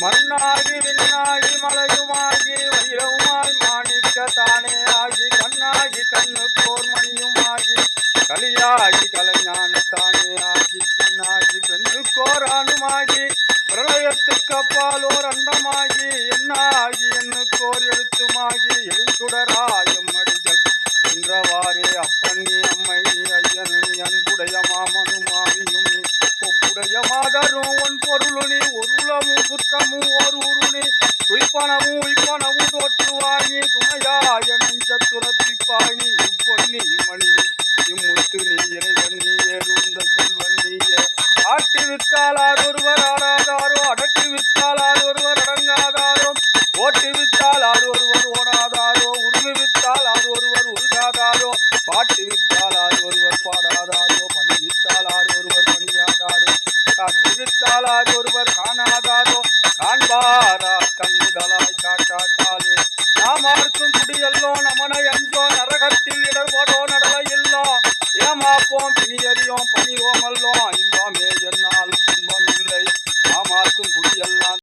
மண்ணாகி விண்ணாகி மலையுமாகி வைரவுமாய் மாணிக்க தானே ஆகி கண்ணாகி கண்ணுக்கோர் மணியுமாகி கலியாகி கலைஞான தானே ஆகி பெண்ணாகி பெண்ணுக்கோர் ஆணுமாகி பிரளயத்துக்கு அப்பாலோர் அண்டமாகி என்னாகி எண்ணுக்கோர் எழுத்துமாகி எழுந்துடராயம் அடிகள் என்றவாறே அப்பன் நீ அம்மை நீ ஐயன் நீ அன்புடைய மாமனும் மாமியும் நீ ஒப்புடைய மாதரும் ஒன் பொருளு நீ ஒருளமும் சுற்றமும் ஓர் ஊரு நீ துய்ப்பனமும் உய்ப்பனமும் தோற்றுவாய் நீ துணையாய நெஞ்ச துரத்திப்பாய் நீ இப்பொன்னி மணி நீ இம்முத்து நீ இறைவன் நீ ஏறுந்த செல்வன் நீயே ஆட்டி வித்தாளார் ஒருவர் ஆடாதாரோ அடக்கி வித்தாளார் ஒருவர் அடங்காதாரோ ஓட்டி வித்தாளார் ஒருவர் ஓடாதாரோ உருமி வித்தாளார் ஒருவர் உருகாதாரோ பாட்டி வித்தாளார் ஒருவர் பாடாதாரோ பணி வித்தாளார் ஒருவர் பணியாதாரோ காட்டி வித்தாளார் ஒருவர் காணாதாரோ காண்பாரா கண்ணுதலாய் காட்டாக்காலே நாமார்க்கும் குடியல்லோ நமனை அஞ்சோ நரகத்தில் இடர்பாடோ நடலை இல்லோ ஏமாப்போம் பிணியறியோம் பணிவோம்